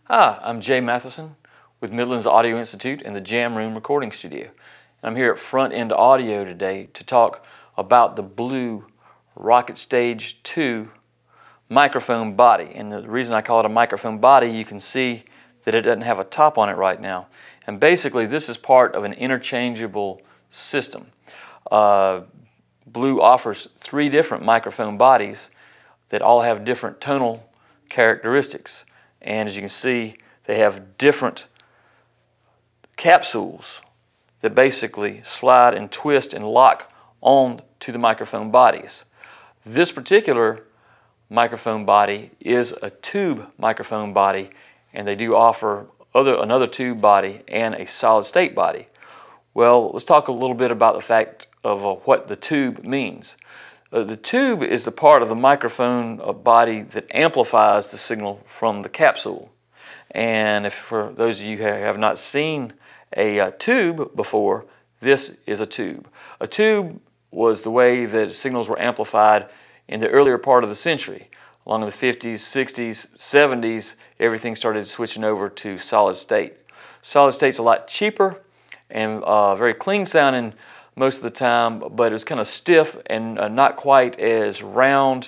Hi, I'm Jay Matheson with Midlands Audio Institute and the Jam Room Recording Studio. And I'm here at Front End Audio today to talk about the Blue Rocket Stage 2 microphone body. And the reason I call it a microphone body, you can see that it doesn't have a top on it right now. And basically this is part of an interchangeable system. Blue offers 3 different microphone bodies that all have different tonal characteristics. And as you can see, they have different capsules that basically slide and twist and lock on to the microphone bodies. This particular microphone body is a tube microphone body, and they do offer another tube body and a solid state body. Well, let's talk a little bit about the fact of what the tube means. The tube is the part of the microphone body that amplifies the signal from the capsule. And for those of you who have not seen a tube before, this is a tube. A tube was the way that signals were amplified in the earlier part of the century. Along in the 50s, 60s, 70s, everything started switching over to solid state. Solid state's a lot cheaper and very clean sounding most of the time, but it was kind of stiff and not quite as round,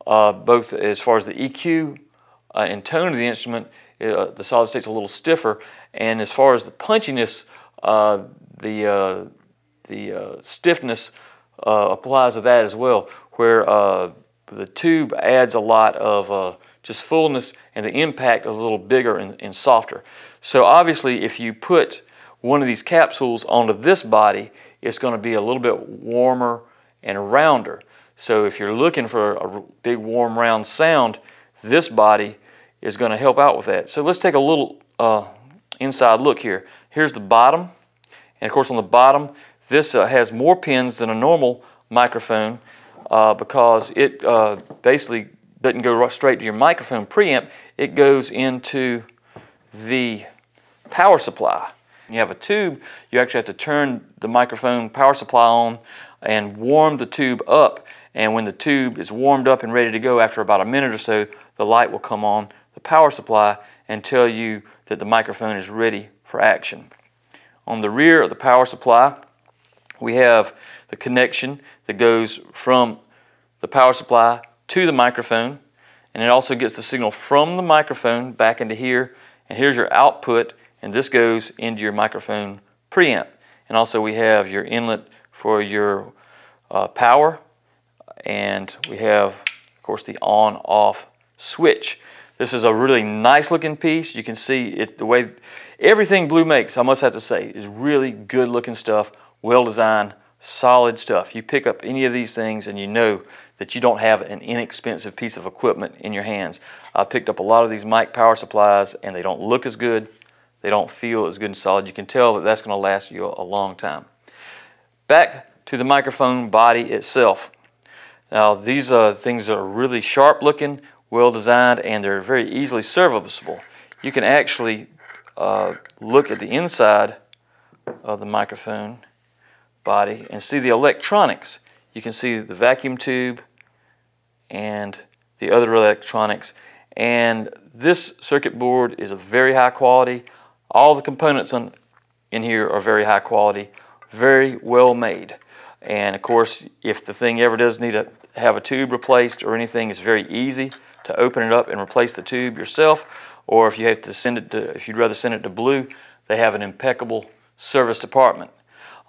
both as far as the EQ and tone of the instrument. The solid state's a little stiffer, and as far as the punchiness, the stiffness applies to that as well, where the tube adds a lot of just fullness, and the impact is a little bigger and softer. So obviously if you put one of these capsules onto this body, it's going to be a little bit warmer and rounder. So if you're looking for a big warm round sound, this body is going to help out with that. So let's take a little inside look here. Here's the bottom, and of course on the bottom this has more pins than a normal microphone because it basically doesn't go straight to your microphone preamp. It goes into the power supply. You have a tube, you actually have to turn the microphone power supply on and warm the tube up, and when the tube is warmed up and ready to go, after about a minute or so, the light will come on the power supply and tell you that the microphone is ready for action. On the rear of the power supply, we have the connection that goes from the power supply to the microphone, and it also gets the signal from the microphone back into here, and here's your output, and this goes into your microphone preamp. And also we have your inlet for your power, and we have of course the on-off switch. This is a really nice looking piece. You can see it, the way everything Blue makes, I must have to say, is really good looking stuff, well designed, solid stuff. You pick up any of these things and you know that you don't have an inexpensive piece of equipment in your hands. I picked up a lot of these mic power supplies and they don't look as good. They don't feel as good and solid. You can tell that that's going to last you a long time. Back to the microphone body itself. Now these things are really sharp looking, well designed, and they're very easily serviceable. You can actually look at the inside of the microphone body and see the electronics. You can see the vacuum tube and the other electronics, and this circuit board is a very high quality. All the components in here are very high quality, very well made. And of course, if the thing ever does need to have a tube replaced or anything, it's very easy to open it up and replace the tube yourself. Or if you have to send it to, if you'd rather send it to Blue, they have an impeccable service department.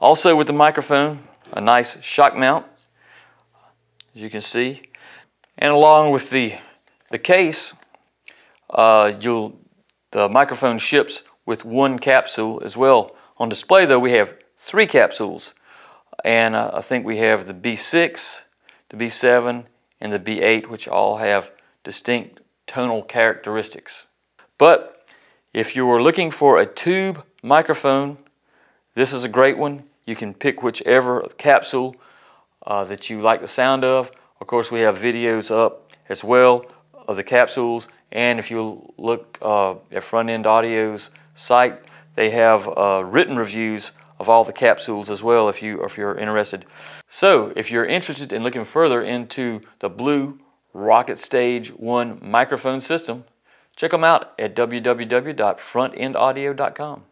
Also with the microphone, a nice shock mount, as you can see. And along with the case, the microphone ships with 1 capsule as well. On display though, we have 3 capsules, and I think we have the B6, the B7, and the B8, which all have distinct tonal characteristics. But if you were looking for a tube microphone, this is a great one. You can pick whichever capsule that you like the sound of. Of course, we have videos up as well of the capsules, and if you look at Front End Audio's site, they have written reviews of all the capsules as well if you're interested. So if you're interested in looking further into the Blue Rocket Stage 1 microphone system, Check them out at www.frontendaudio.com.